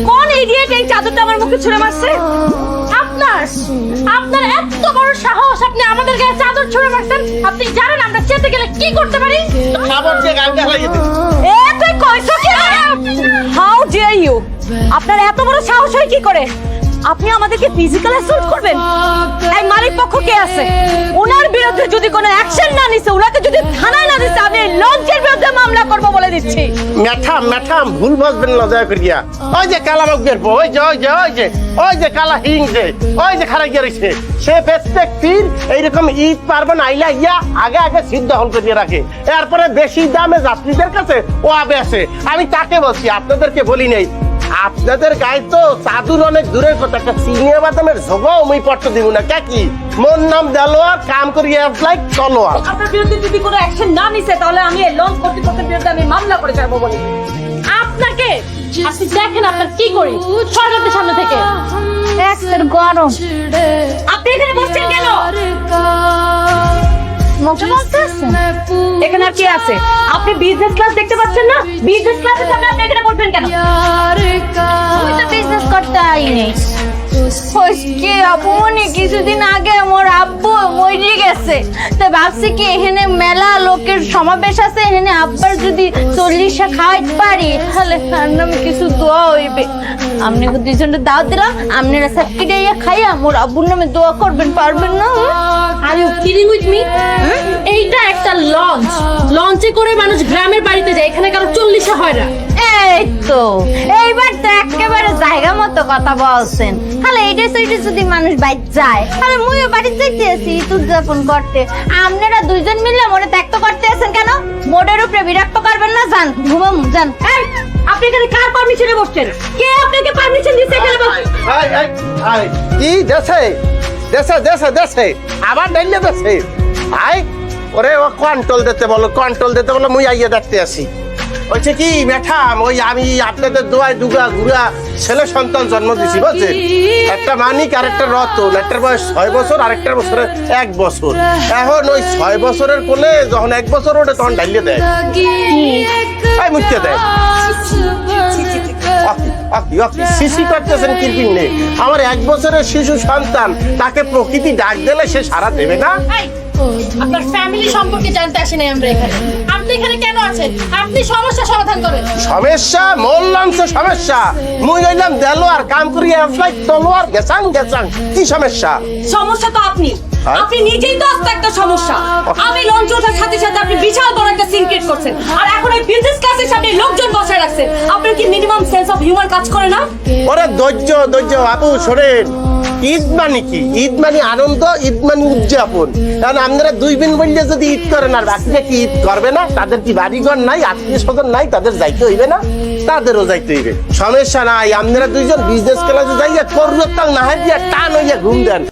কোন ইডিয়েট এই চাদরটা আমার মুখে ছুঁড়ে মারছে? আপনার এত বড় সাহস, আপনি আমাদের গায়ে চাদর ছুঁড়ে মারছেন? আপনি জানেন আমরা চেতে গেলে কি করতে পারি? খাবার দিয়ে গাল দেখাই দিতে। এ তুই কইছো কি? How dear you! আপনার এত বড় সাহস হয় কি করে? আপনি আমাদেরকে ফিজিক্যাল অ্যাসল্ট করবেন? এই মালিক পক্ষ কে আছে? ওনার বিরুদ্ধে যদি কোনো অ্যাকশন না নিছে, ওনাকে যদি থানায় না দিছে, আমি লঞ্চের বিরুদ্ধে মামলা করব বলে দিচ্ছি। ম্যাডাম ভুল বুঝবেন না দয়া করিয়া। ওই যে কালা মগের বউ, ওই যে কালা হিংসে, ওই যে খারাপ গিয়েছে, সে প্রত্যেকটির এইরকম ঈদ পার্বণ আইলা ইয়া আগে সিদ্ধ হল করিয়ে রাখে, এরপরে বেশি দামে যাত্রীদের কাছে ও আবে আসে। আমি তাকে বলছি, আপনাদেরকে বলি নেই। আপনাদের গায়ে তো চাদুর অনেক দূরের কথা, একটা চিনিয়া বাদামের ঝোগাও আমি পট্ট দিব না। কি মোর নাম দেলোয়ার, কাম করিয়া লাইক তলোয়ার। আপনার বিরুদ্ধে যদি কোনো অ্যাকশন না নিছে, তাহলে আমি এই লঞ্চ কর্তৃপক্ষের বিরুদ্ধে আমি মামলা করে যাবো বলে। আপনি দেখেন আপনার কি করি সরকারের সামনে থেকে। গরম আপনি এখানে বসছেন কেন? এখানে আর কি আছে? আপনি বিজনেস ক্লাস দেখতে পাচ্ছেন না? বিজনেস ক্লাসের সামনে আপনি এখানে বসবেন কেন? আমি তো বিজনেস করতে আইনি। কি আপু, মনে কিছুদিন আগে আমার আব্বু মরে গেছে, তো ভাবছি কি এখানে মেলা লোকের সমাবেশ আছে, এখানে আব্বার যদি 40টা খাওয়াইতে পারি তাহলে আমি কিছু দোয়া হইবে। আপনি দুইজনটা দাওয়াত দিলাম, আপনারা সাবকিটা খাইয়া মোর আব্বুর নামে দোয়া করবেন, পারবেন না? Are you kidding with me? এইটা একটা লঞ্চ, লঞ্চে করে মানুষ গ্রামের বাড়িতে যায়, এখানে কারো 40 হয় না। এই তো এইবার তো একেবারে জায়গা মতো কথা বলছেন। তাহলে এইটা সেইটা যদি মানুষ বাইর যায়, তাহলে মুইও বাড়িতে যাইতে আছি ঈদ উদযাপন করতে। আপনারা দুইজন মিলে মোরে ত্যাক্ত করতে আছেন কেন? মোড়ের উপরে বিরক্ত করবেন না, যান ঘুমাম যান। আপনি এখানে কার পারমিশনে বসছেন? কে আপনাকে পারমিশন দিয়েছে এখানে বসতে? কি দেশে আবার ডাইলে দেশে আই ওরে ও কন্ট্রোল দিতে বলো, মুই আইয়া দেখতে আসি। হচ্ছে কি ম্যাডাম, ওই আমি আপনাদের দোয়ায় দুগা গুড়া ছেলে সন্তান জন্ম দিছি, বলছে একটা মানিক আর একটা রতন, একটার বয়স 6 বছর আর একটার বছরে 1 বছর। এখন ওই 6 বছরের কোলে যখন 1 বছর ওঠে তখন ডাইলে দেয়, মুখতে দেয়। শিশি করতেছেন কিরপিন নেই। আমার 1 বছরের শিশু সন্তান, তাকে প্রকৃতি ডাক দিলে সে সারা দেবে না? আপনার ফ্যামিলি সম্পর্কে জানতে আসেনি আমরা এখানে। আপনি এখানে কেন আছেন? আপনি সমস্যা সমাধান করেন। সমস্যা মোল্লাংশে সমস্যা, মুই হইলাম দেলোয়ার, কাম করি লাইক তলোয়ার, গেছাং কি সমস্যা? সমস্যা তো আপনি নিজেই তো আস্তে একটা সমস্যা। আমি লঞ্চ ওঠার সাথে সাথে আপনি বিশাল বড় একটা সিন ক্রিয়েট করছেন, আর এখন এই বিজনেস ক্লাসের সামনে লোকজন বসায় রাখছেন। আপনার কি মিনিমাম সেন্স অফ হিউমার কাজ করে না? ওরে ধৈর্য আপু শোনেন, ঈদ মানে কি? ঈদ মানে আনন্দ, ঈদ মানে উদযাপন। কারণ আপনারা 2 দিন বললে যদি ঈদ করেন আর বাকিরা কি ঈদ করবে না? তাদের কি বাড়িঘর নাই, আত্মীয় স্বজন নাই, তাদের যাইতে হইবে না? তাদেরও যাইতে হইবে, সমস্যা নাই। আপনারা দুইজন বিজনেস ক্লাসে যাইয়া করতাল না হয় দিয়া টান হইয়া ঘুম দেন,